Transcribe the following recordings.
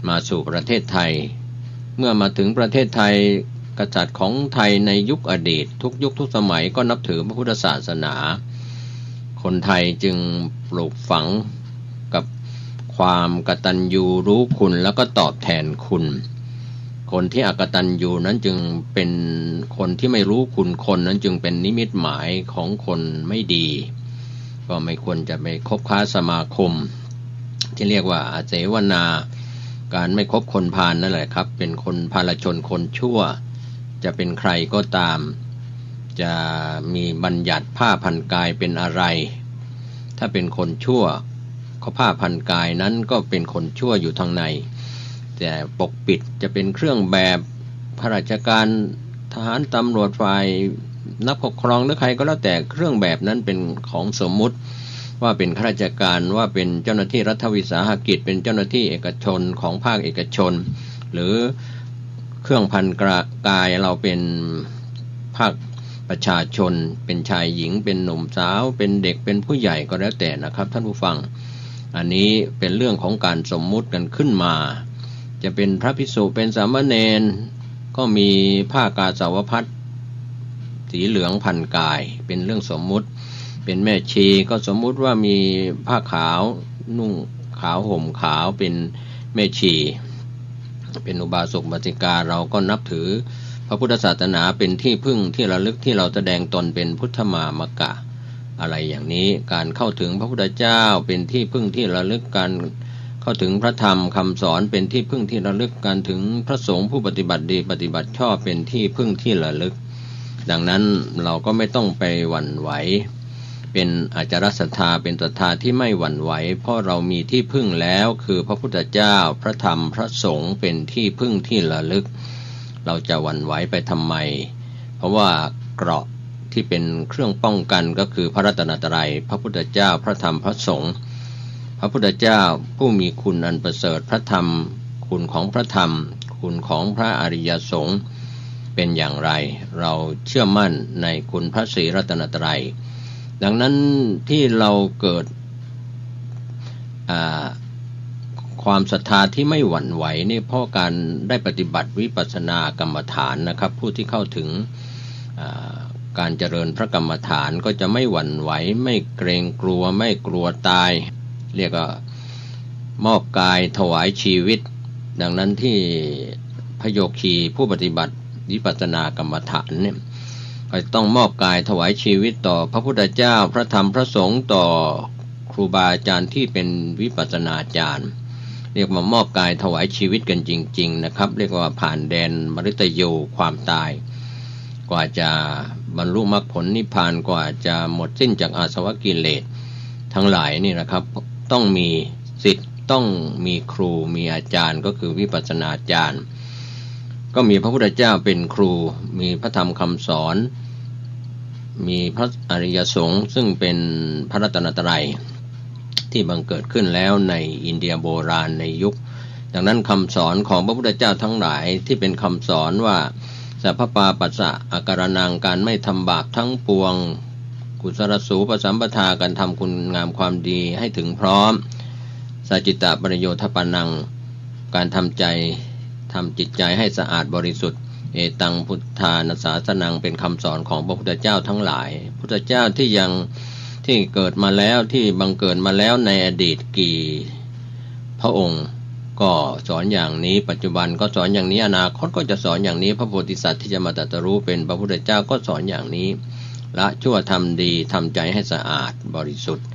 มาสู่ประเทศไทยเมื่อมาถึงประเทศไทยกษัตริย์ของไทยในยุคอดีตทุกยุคทุกสมัยก็นับถือพระพุทธศาสนาคนไทยจึงปลูกฝังกับความกตัญญูรู้คุณแล้วก็ตอบแทนคุณคนที่อกตัญญูนั้นจึงเป็นคนที่ไม่รู้คุณคนนั้นจึงเป็นนิมิตหมายของคนไม่ดีก็ไม่ควรจะไปคบค้าสมาคมที่เรียกว่าอาเสวนาการไม่คบคนพาลนั่นแหละครับเป็นคนพาลชนคนชั่วจะเป็นใครก็ตามจะมีบัญญัติผ้าพันกายเป็นอะไรถ้าเป็นคนชั่วก็ผ้าพันกายนั้นก็เป็นคนชั่วอยู่ทางในแต่ปกปิดจะเป็นเครื่องแบบข้าราชการทหารตำรวจฝ่ายนักปกครองหรือใครก็แล้วแต่เครื่องแบบนั้นเป็นของสมมุติว่าเป็นข้าราชการว่าเป็นเจ้าหน้าที่รัฐวิสาหกิจเป็นเจ้าหน้าที่เอกชนของภาคเอกชนหรือเครื่องพันกายเราเป็นภาคประชาชนเป็นชายหญิงเป็นหนุ่มสาวเป็นเด็กเป็นผู้ใหญ่ก็แล้วแต่นะครับท่านผู้ฟังอันนี้เป็นเรื่องของการสมมุติกันขึ้นมาจะเป็นพระภิกษุเป็นสามเณรก็มีผ้ากาสาวพัสสีเหลืองพันกายเป็นเรื่องสมมุติเป็นแม่ชีก็สมมุติว่ามีผ้าขาวนุ่งขาวห่มขาวเป็นแม่ชีเป็นอุบาสกอุบาสิกาเราก็นับถือพระพุทธศาสนาเป็นที่พึ่งที่ระลึกที่เราแสดงตนเป็นพุทธมามกะอะไรอย่างนี้การเข้าถึงพระพุทธเจ้าเป็นที่พึ่งที่ระลึกการเข้าถึงพระธรรมคำสอนเป็นที่พึ่งที่ระลึกการถึงพระสงฆ์ผู้ปฏิบัติดีปฏิบัติชอบเป็นที่พึ่งที่ระลึกดังนั้นเราก็ไม่ต้องไปหวั่นไหวเป็นอาจารศรัทธาเป็นศรัทธาที่ไม่หวั่นไหวเพราะเรามีที่พึ่งแล้วคือพระพุทธเจ้าพระธรรมพระสงฆ์เป็นที่พึ่งที่ระลึกเราจะหวั่นไหวไปทำไมเพราะว่าเกราะที่เป็นเครื่องป้องกันก็คือพระรัตนตรัยพระพุทธเจ้าพระธรรมพระสงฆ์พระพุทธเจ้าผู้มีคุณอันประเสริฐพระธรรมคุณของพระธรรมคุณของพระอริยสงฆ์เป็นอย่างไรเราเชื่อมั่นในคุณพระศรีรัตนตรัยดังนั้นที่เราเกิดความศรัทธาที่ไม่หวั่นไหวนี่เพราะการได้ปฏิบัติวิปัสสนากรรมฐานนะครับผู้ที่เข้าถึงการเจริญพระกรรมฐานก็จะไม่หวั่นไหวไม่เกรงกลัวไม่กลัวตายเรียกว่ามอบกายถวายชีวิตดังนั้นที่พระโยคีผู้ปฏิบัติวิปัสสนากรรมฐานเนี่ยก็ต้องมอบกายถวายชีวิตต่อพระพุทธเจ้าพระธรรมพระสงฆ์ต่อครูบาอาจารย์ที่เป็นวิปัสสนาจารย์เรียกมามอบกายถวายชีวิตกันจริงๆนะครับเรียกว่าผ่านแดนมฤตยูความตายกว่าจะบรรลุมรรคผลนิพพานกว่าจะหมดสิ้นจากอาสวะกิเลสทั้งหลายนี่นะครับต้องมีศิษย์ต้องมีครูมีอาจารย์ก็คือวิปัสสนาจารย์ก็มีพระพุทธเจ้าเป็นครูมีพระธรรมคำสอนมีพระอริยสงฆ์ซึ่งเป็นพระรัตนตรัยที่บังเกิดขึ้นแล้วในอินเดียโบราณในยุคดังนั้นคำสอนของพระพุทธเจ้าทั้งหลายที่เป็นคำสอนว่าสัพพปาปัสสะอาการนังการไม่ทำบาปทั้งปวงกุศลสูปสัมปทาการทำคุณงามความดีให้ถึงพร้อมสัจจิตะปริโยทปานังการทำจิตใจให้สะอาดบริสุทธิ์เอตังพุทธานาสาสนังเป็นคำสอนของพระพุทธเจ้าทั้งหลายพุทธเจ้าที่เกิดมาแล้วที่บังเกิดมาแล้วในอดีตกี่พระองค์ก็สอนอย่างนี้ปัจจุบันก็สอนอย่างนี้อนาคตก็จะสอนอย่างนี้พระโพธิสัตว์ที่จะมาตรัสรู้เป็นพระพุทธเจ้าก็สอนอย่างนี้ละชั่วทำดีทำใจให้สะอาดบริสุทธิ์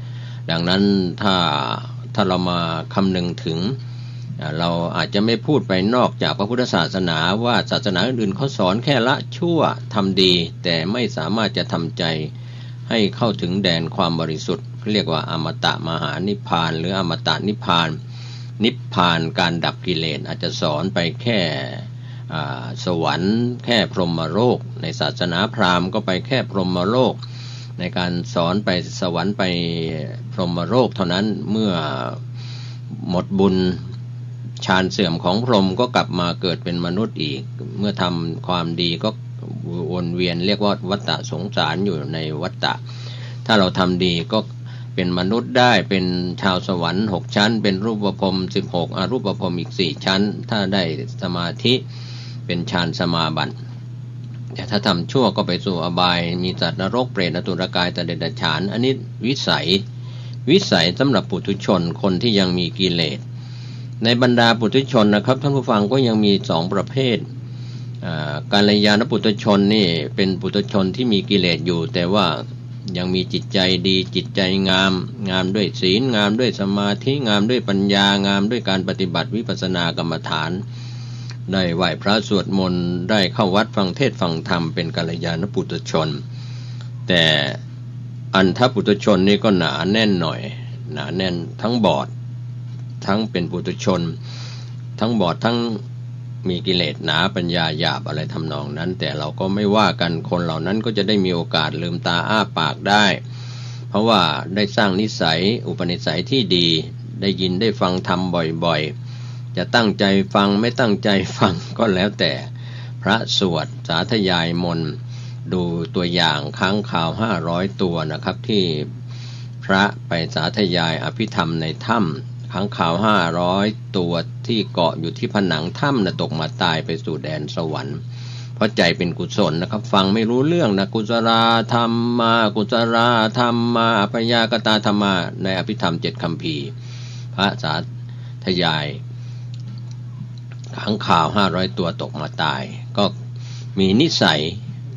ดังนั้นถ้าเรามาคำนึงถึงเราอาจจะไม่พูดไปนอกจากพระพุทธศาสนาว่าศาสนาอื่นเขาสอนแค่ละชั่วทำดีแต่ไม่สามารถจะทำใจให้เข้าถึงแดนความบริสุทธิ์เรียกว่าอมตะมหานิพพานหรืออมตะนิพพานนิพพานการดับกิเลสอาจจะสอนไปแค่สวรรค์แค่พรหมโลกในศาสนาพราหมณ์ก็ไปแค่พรหมโลกในการสอนไปสวรรค์ไปพรหมโลกเท่านั้นเมื่อหมดบุญฌานเสื่อมของพรหมก็กลับมาเกิดเป็นมนุษย์อีกเมื่อทำความดีก็วนเวียนเรียกว่าวัฏฏะสงสารอยู่ในวัฏฏะถ้าเราทำดีก็ เป็นมนุษย์ได้เป็นชาวสวรรค์6ชั้นเป็นรูปพรหม16อรูปพรหมอีก4ชั้นถ้าได้สมาธิเป็นฌานสมาบัติแต่ถ้าทำชั่วก็ไปสู่อบายมีสัตว์นรกเปรตอสุรกายตเดรัจฉานอันนี้วิสัยสำหรับปุถุชนคนที่ยังมีกิเลสในบรรดาปุถุชนนะครับท่านผู้ฟังก็ยังมี2ประเภทกัลยาณปุถุชนนี่เป็นปุถุชนที่มีกิเลสอยู่แต่ว่ายังมีจิตใจดีจิตใจงามด้วยศีลงามด้วยสมาธิงามด้วยปัญญางามด้วยการปฏิบัติวิปัสสนากรรมฐานได้ไหว้พระสวดมนต์ได้เข้าวัดฟังเทศน์ฟังธรรมเป็นกัลยาณปุถุชนแต่อันทปุถุชนนี่ก็หนาแน่นหน่อยหนาแน่นทั้งบอดทั้งเป็นปุถุชนทั้งบอดทั้งมีกิเลสหนาปัญญาหยาบอะไรทำนองนั้นแต่เราก็ไม่ว่ากันคนเหล่านั้นก็จะได้มีโอกาสลืมตาอ้าปากได้เพราะว่าได้สร้างนิสัยอุปนิสัยที่ดีได้ยินได้ฟังธรรมบ่อยๆจะตั้งใจฟังไม่ตั้งใจฟังก็แล้วแต่พระสวดสาธยายมนต์ดูตัวอย่างค้างคาว500ตัวนะครับที่พระไปสาธยายอภิธรรมในถ้ำค้างคาว500ตัวที่เกาะอยู่ที่ผนังถ้ำตกมาตายไปสู่แดนสวรรค์เพราะใจเป็นกุศลนะครับฟังไม่รู้เรื่องนะกุศลธรรมมากุศลธรรมมาอัพยากตาธรรมาในอภิธรรม7คัมภีร์พระสาธยายค้างคาว500ตัวตกมาตายก็มีนิสัย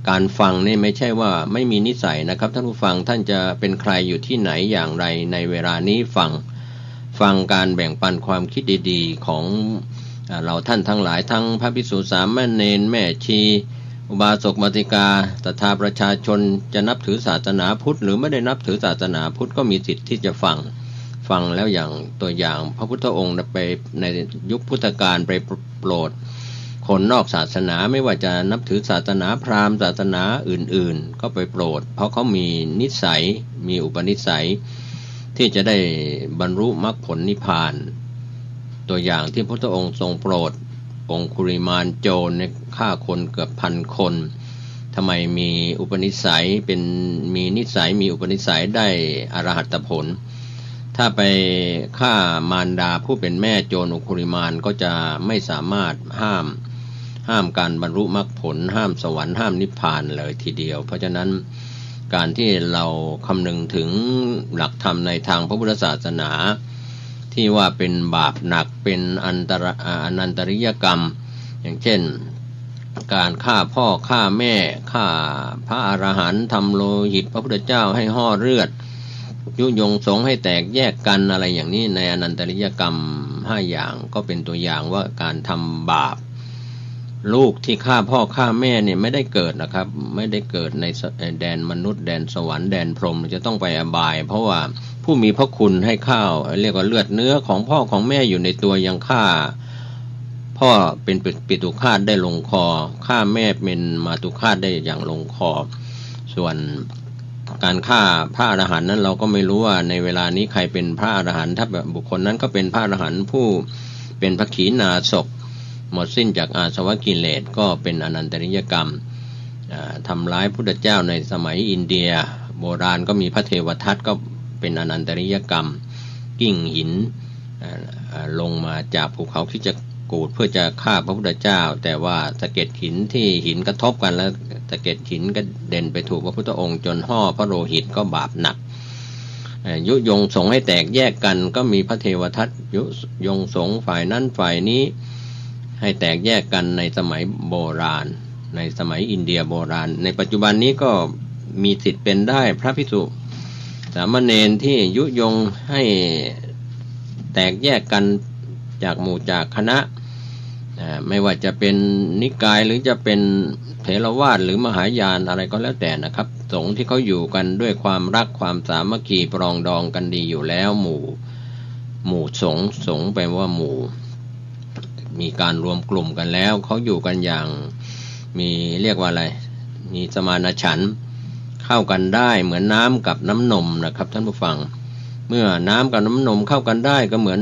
การฟังนี่ไม่ใช่ว่าไม่มีนิสัยนะครับท่านผู้ฟังท่านจะเป็นใครอยู่ที่ไหนอย่างไรในเวลานี้ฟังการแบ่งปันความคิดดีๆของเราท่านทั้งหลายทั้งพระภิกษุสามเณรแม่ชีอุบาสกอุบาสิกาศรัทธาประชาชนจะนับถือศาสนาพุทธหรือไม่ได้นับถือศาสนาพุทธก็มีสิทธิ์ที่จะฟังแล้วอย่างตัวอย่างพระพุทธองค์ไปในยุคพุทธกาลไปโปรดคนนอกศาสนาไม่ว่าจะนับถือศาสนาพราหมณ์ศาสนาอื่นๆก็ไปโปรดเพราะเขามีนิสัยมีอุปนิสัยที่จะได้บรรลุมรรคผลนิพพานตัวอย่างที่พระพุทธองค์ทรงโปรดองคุลิมานโจรในฆ่าคนเกือบ1,000 คนทำไมมีอุปนิสัยมีนิสัยมีอุปนิสัยได้อรหัตผลถ้าไปฆ่ามารดาผู้เป็นแม่โจรองคุลิมานก็จะไม่สามารถห้ามการบรรลุมรรคผลห้ามสวรรค์ห้ามนิพพานเลยทีเดียวเพราะฉะนั้นการที่เราคำนึงถึงหลักธรรมในทางพระพุทธศาสนาที่ว่าเป็นบาปหนักเป็นอนันตริยกรรมอย่างเช่นการฆ่าพ่อฆ่าแม่ฆ่าพระอรหันต์ทำโลหิตพระพุทธเจ้าให้ห่อเลือดยุยงสงฆ์ให้แตกแยกกันอะไรอย่างนี้ในอนันตริยกรรม5อย่างก็เป็นตัวอย่างว่าการทำบาปลูกที่ฆ่าพ่อฆ่าแม่เนี่ยไม่ได้เกิดนะครับไม่ได้เกิดในแดนมนุษย์แดนสวรรค์แดนพรหมจะต้องไปอบายเพราะว่าผู้มีพระคุณให้ข้าวเรียกว่าเลือดเนื้อของพ่อของแม่อยู่ในตัวยังฆ่าพ่อเป็นปิตุฆาตได้ลงคอฆ่าแม่เป็นมาตุฆาตได้อย่างลงคอส่วนการฆ่าพระอรหันต์นั้นเราก็ไม่รู้ว่าในเวลานี้ใครเป็นพระอรหันต์ถ้าแบบบุคคลนั้นก็เป็นพระอรหันต์ผู้เป็นพระขีณาสพหมดสิ้นจากอาสวะกิเลสก็เป็นอนันตริยกรรมทำร้ายพุทธเจ้าในสมัยอินเดียโบราณก็มีพระเทวทัตก็เป็นอนันตริยกรรมกิ้งหินลงมาจากภูเขาคิจกูฏเพื่อจะฆ่าพระพุทธเจ้าแต่ว่าสะเก็ดหินที่หินกระทบกันแล้วสะเก็ดหินก็เด่นไปถูกพระพุทธองค์จนห่อพระโลหิตก็บาปหนักยุยงสงฆ์ให้แตกแยกกันก็มีพระเทวทัตยุยงสงฆ์ฝ่ายนั้นฝ่ายนี้ให้แตกแยกกันในสมัยโบราณในสมัยอินเดียโบราณในปัจจุบันนี้ก็มีสิทธิ์เป็นได้พระภิกษุสามเณรที่ยุยงให้แตกแยกกันจากหมู่จากคณะไม่ว่าจะเป็นนิกายหรือจะเป็นเถรวาทหรือมหายานอะไรก็แล้วแต่นะครับสงฆ์ที่เขาอยู่กันด้วยความรักความสามัคคีปรองดองกันดีอยู่แล้วหมู่สงฆ์แปลว่าหมู่มีการรวมกลุ่มกันแล้วเขาอยู่กันอย่างมีเรียกว่าอะไรมีสมานฉันท์เข้ากันได้เหมือนน้ำกับน้ำนมนะครับท่านผู้ฟังเมื่อน้ำกับน้ำนมเข้ากันได้ก็เหมือน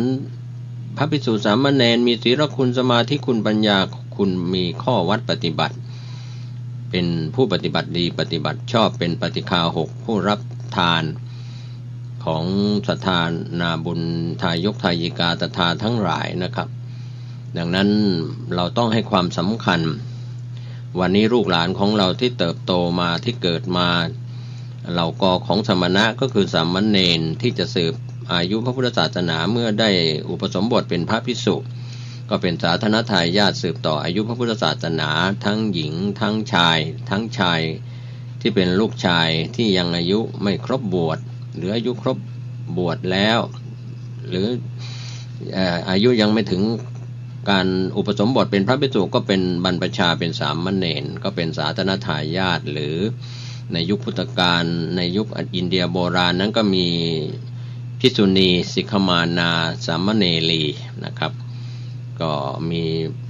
พระภิกษุสามเณรมีศีลคุณสมาธิคุณปัญญาคุณมีข้อวัดปฏิบัติเป็นผู้ปฏิบัติดีปฏิบัติชอบเป็นปฏิฆาหกผู้รับทาน ของศรัทธานาบุญทายกทายิกาตถาทั้งหลายนะครับดังนั้นเราต้องให้ความสำคัญวันนี้ลูกหลานของเราที่เติบโตมาที่เกิดมาเหล่ากอของสมณะก็คือสามเณรที่จะสืบอายุพระพุทธศาสนาเมื่อได้อุปสมบทเป็นพระภิกษุก็เป็นสาธนทายาทสืบต่ออายุพระพุทธศาสนาทั้งหญิงทั้งชายที่เป็นลูกชายที่ยังอายุไม่ครบบวชหรืออายุครบบวชแล้วหรืออายุยังไม่ถึงการอุปสมบทเป็นพระภิกษุก็เป็นบรรพชาเป็นสามเณรก็เป็นสาธนทายาทหรือในยุคพุทธกาลในยุคอินเดียโบราณนั้นก็มีภิกษุณีสิกขมานาสามเณรีนะครับก็มี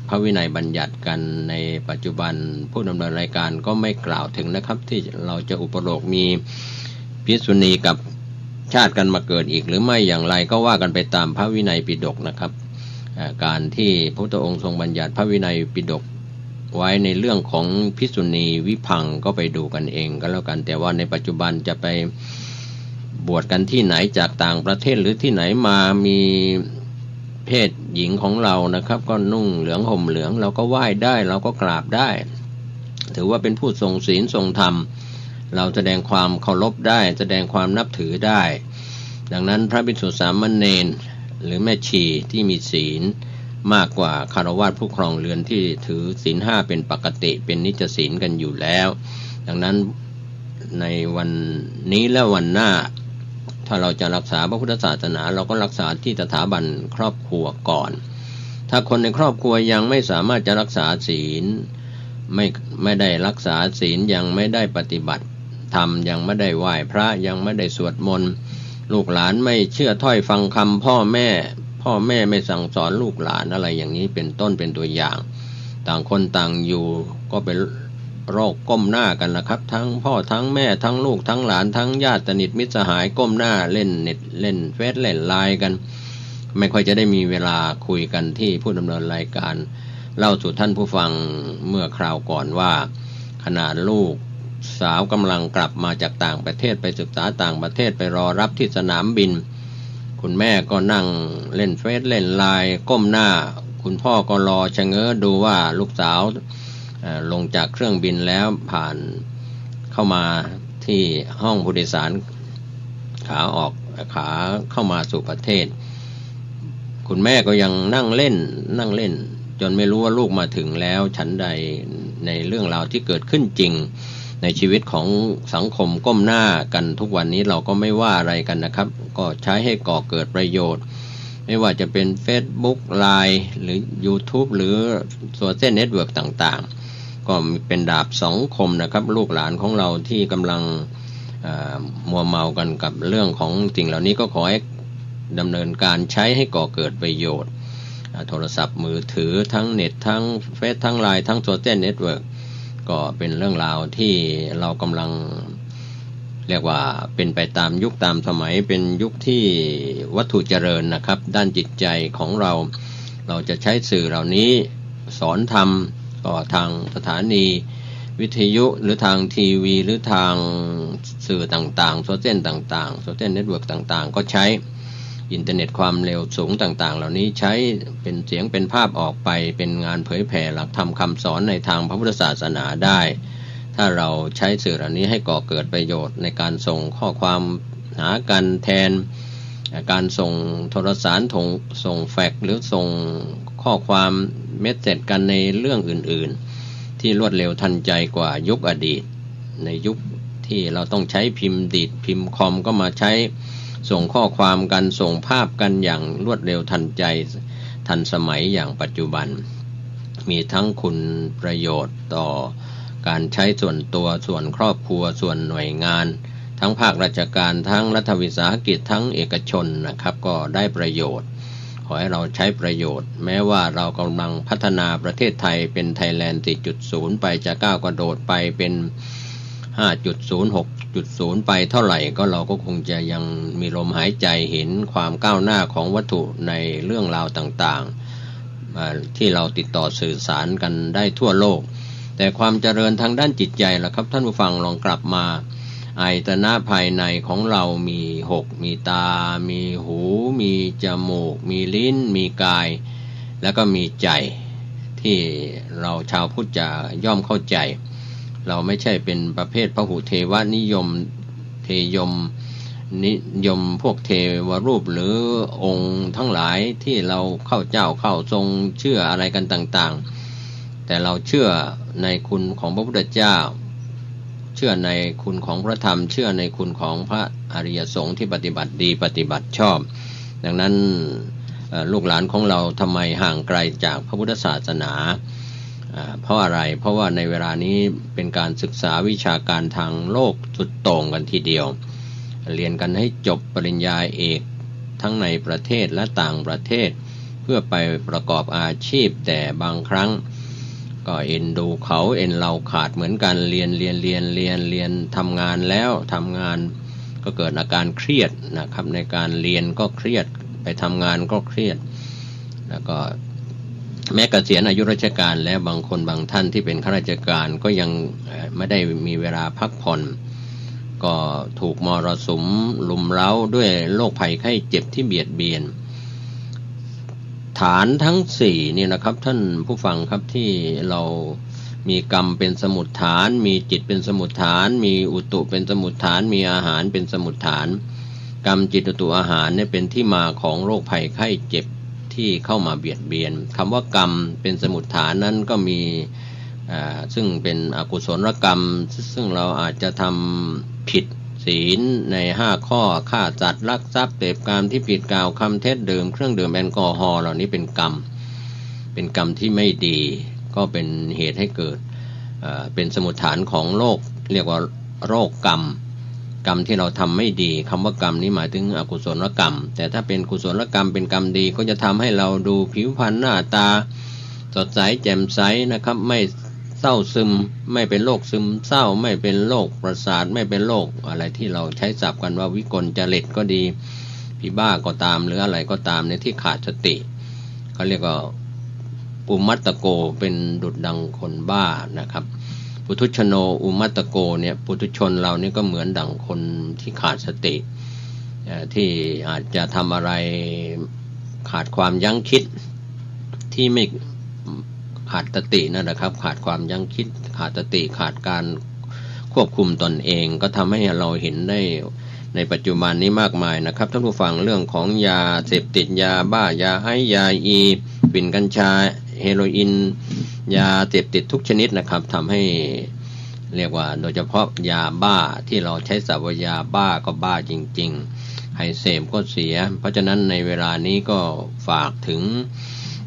พระวินัยบัญญัติกันในปัจจุบันผู้ดำเนินรายการก็ไม่กล่าวถึงนะครับที่เราจะอุปโลกมีภิกษุณีกับชาติกันมาเกิดอีกหรือไม่อย่างไรก็ว่ากันไปตามพระวินัยปิฎกนะครับการที่พระพุทธองค์ทรงบัญญัติพระวินัยปิฎกไว้ในเรื่องของภิกษุณีวิพังก็ไปดูกันเองก็แล้วกันแต่ว่าในปัจจุบันจะไปบวชกันที่ไหนจากต่างประเทศหรือที่ไหนมามีเพศหญิงของเรานะครับก็นุ่งเหลืองห่มเหลืองเราก็ไหว้ได้เราก็กราบได้ถือว่าเป็นผู้ทรงศีลทรงธรรมเราแสดงความเคารพได้แสดงความนับถือได้ดังนั้นพระภิกษุสามเณรหรือแม่ชีที่มีศีลมากกว่าคฤหัสถ์ผู้ครองเรือนที่ถือศีล5เป็นปกติเป็นนิจศีลกันอยู่แล้วดังนั้นในวันนี้และวันหน้าถ้าเราจะรักษาพระพุทธศาสนาเราก็รักษาที่สถาบันครอบครัวก่อนถ้าคนในครอบครัวยังไม่สามารถจะรักษาศีลไม่ได้รักษาศีลยังไม่ได้ปฏิบัติธรรมยังไม่ได้ไหว้พระยังไม่ได้สวดมนต์ลูกหลานไม่เชื่อถ้อยฟังคำพ่อแม่ไม่สั่งสอนลูกหลานอะไรอย่างนี้เป็นต้นเป็นตัวอย่างต่างคนต่างอยู่ก็เป็นโรคก้มหน้ากันละครับทั้งพ่อทั้งแม่ทั้งลูกทั้งหลานทั้งญาติสนิทมิตรสหายก้มหน้าเล่นเน็ตเล่นเฟซเล่นไลน์กันไม่ค่อยจะได้มีเวลาคุยกันที่ผู้ดำเนินรายการเล่าสู่ท่านผู้ฟังเมื่อคราวก่อนว่าขณะลูกสาวกำลังกลับมาจากต่างประเทศไปศึกษาต่างประเทศไปรอรับที่สนามบินคุณแม่ก็นั่งเล่นเฟซเล่นไลน์ก้มหน้าคุณพ่อก็รอชะเง้อดูว่าลูกสาวลงจากเครื่องบินแล้วผ่านเข้ามาที่ห้องผู้โดยสารขาเข้ามาสู่ประเทศคุณแม่ก็ยังนั่งเล่นจนไม่รู้ว่าลูกมาถึงแล้วฉันใดในเรื่องราวที่เกิดขึ้นจริงในชีวิตของสังคมก้มหน้ากันทุกวันนี้เราก็ไม่ว่าอะไรกันนะครับก็ใช้ให้ก่อเกิดประโยชน์ไม่ว่าจะเป็น Facebook LINE หรือ YouTube หรือโซเชียลเน็ตเวิร์กต่างๆก็เป็นดาบสองคมนะครับลูกหลานของเราที่กำลังมัวเมากันกับเรื่องของสิ่งเหล่านี้ก็ขอให้ดำเนินการใช้ให้ก่อเกิดประโยชน์โทรศัพท์มือถือทั้งเน็ตทั้งเฟซทั้งไลน์ทั้งโซเชียลเน็ตเวิร์กก็เป็นเรื่องราวที่เรากำลังเรียกว่าเป็นไปตามยุคตามสมัยเป็นยุคที่วัตถุเจริญนะครับด้านจิตใจของเราจะใช้สื่อเหล่านี้สอนธรรมก็ทางสถานีวิทยุหรือทางทีวีหรือทางสื่อต่างๆโซเชียลต่างๆโซเชียลเน็ตเวิร์กต่างๆก็ใช้อินเทอร์เน็ตความเร็วสูงต่างๆเหล่านี้ใช้เป็นเสียงเป็นภาพออกไปเป็นงานเผยแผ่หลักธรรมคำสอนในทางพระพุทธศาสนาได้ถ้าเราใช้สื่อเหล่านี้ให้ก่อเกิดประโยชน์ในการส่งข้อความหากันแทนการส่งโทรสารส่งแฟกซ์หรือส่งข้อความเมสเสจกันในเรื่องอื่นๆที่รวดเร็วทันใจกว่ายุคอดีตในยุคที่เราต้องใช้พิมพ์ดีดพิมพ์คอมก็มาใช้ส่งข้อความกันส่งภาพกันอย่างรวดเร็วทันใจทันสมัยอย่างปัจจุบันมีทั้งคุณประโยชน์ต่อการใช้ส่วนตัวส่วนครอบครัวส่วนหน่วยงานทั้งภาคราชการทั้งรัฐวิสาหกิจทั้งเอกชนนะครับก็ได้ประโยชน์ขอให้เราใช้ประโยชน์แม้ว่าเรากำลังพัฒนาประเทศไทยเป็นไทยแลนด์ 4.0 ไปจะก้าวกระโดดไปเป็น 5.0 6.0 ไปเท่าไหร่ก็เราก็คงจะยังมีลมหายใจเห็นความก้าวหน้าของวัตถุในเรื่องราวต่างๆที่เราติดต่อสื่อสารกันได้ทั่วโลกแต่ความเจริญทางด้านจิตใจล่ะครับท่านผู้ฟังลองกลับมา อายตนะภายในของเรามี6มีตามีหูมีจมูกมีลิ้นมีกายแล้วก็มีใจที่เราชาวพุทธจะย่อมเข้าใจเราไม่ใช่เป็นประเภทพหุเทวนิยมเทยมนิยมพวกเทวรูปหรือองค์ทั้งหลายที่เราเข้าเจ้าเข้าทรงเชื่ออะไรกันต่างๆแต่เราเชื่อในคุณของพระพุทธเจ้าเชื่อในคุณของพระธรรมเชื่อในคุณของพระอริยสงฆ์ที่ปฏิบัติดีปฏิบัติชอบดังนั้นลูกหลานของเราทำไมห่างไกลจากพระพุทธศาสนาเพราะอะไรเพราะว่าในเวลานี้เป็นการศึกษาวิชาการทางโลกสุดโต่งกันทีเดียวเรียนกันให้จบปริญญาเอกทั้งในประเทศและต่างประเทศเพื่อไปประกอบอาชีพแต่บางครั้งก็เอ็นดูเขาเอ็นเราขาดเหมือนกันเรียนทำงานแล้วทำงานก็เกิดอาการเครียดนะครับในการเรียนก็เครียดไปทำงานก็เครียดแล้วก็แม้เกษียณอายุราชการแล้วบางคนบางท่านที่เป็นข้าราชการก็ยังไม่ได้มีเวลาพักผ่อนก็ถูกมรสุมลุมเร้าด้วยโรคภัยไข้เจ็บที่เบียดเบียนฐานทั้ง4นี่นะครับท่านผู้ฟังครับที่เรามีกรรมเป็นสมุฏฐานมีจิตเป็นสมุฏฐานมีอุตุเป็นสมุฏฐานมีอาหารเป็นสมุฏฐานกรรมจิตอุตุอาหารเนี่ยเป็นที่มาของโรคภัยไข้เจ็บที่เข้ามาเบียดเบียนคำว่ากรรมเป็นสมุฏฐานนั้นก็มีซึ่งเป็นอกุศลกรรมซึ่งเราอาจจะทำผิดศีลใน5ข้อฆ่าสัตว์ลักทรัพย์เสพกามที่ผิดกล่าวคำเท็จดื่มเครื่องดื่มแอลกอฮอล์เหล่านี้เป็นกรรมที่ไม่ดีก็เป็นเหตุให้เกิดเป็นสมุฏฐานของโรคเรียกว่าโรคกรรมที่เราทำไม่ดีคำว่ากรรมนี้หมายถึงอกุศลกรรมแต่ถ้าเป็นกุศลกรรมเป็นกรรมดีก็จะทำให้เราดูผิวพรรณหน้าตาสดใสแจ่มใสนะครับไม่เศร้าซึมไม่เป็นโรคซึมเศร้าไม่เป็นโรคประสาทไม่เป็นโรคอะไรที่เราใช้ศัพท์กันว่าวิกลจริตก็ดีผีบ้าก็ตามหรืออะไรก็ตามในที่ขาดสติเขาเรียกว่าอุมัตตโกเป็นดุจดังคนบ้านะครับปุถุชโนอุมัตตโกเนี่ยปุถุชนเรานี่ก็เหมือนดังคนที่ขาดสติที่อาจจะทำอะไรขาดความยั้งคิดที่ไม่ขาดสตินั่นแหละครับขาดความยั้งคิดขาดสติขาดการควบคุมตนเองก็ทำให้เราเห็นได้ในปัจจุบันนี้มากมายนะครับท่านผู้ฟังเรื่องของยาเสพติดยาบ้ายาไอซ์ยาอีฝิ่นกัญชาเฮโรอีนยาเสพติดทุกชนิดนะครับทำให้เรียกว่าโดยเฉพาะยาบ้าที่เราใช้ศัพท์ว่ายาบ้าก็บ้าจริงๆให้เสพก็เสียเพราะฉะนั้นในเวลานี้ก็ฝากถึง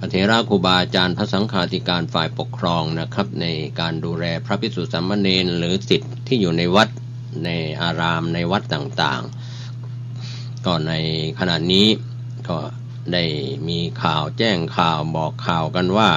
พระเถระครูบาอาจารย์พระสังฆาธิการฝ่ายปกครองนะครับในการดูแลพระภิกษุสามเณรหรือศิษย์ที่อยู่ในวัดในอารามในวัดต่างๆก็ในขณะนี้ก็ได้มีข่าวแจ้งข่าวบอกข่าวกันว่า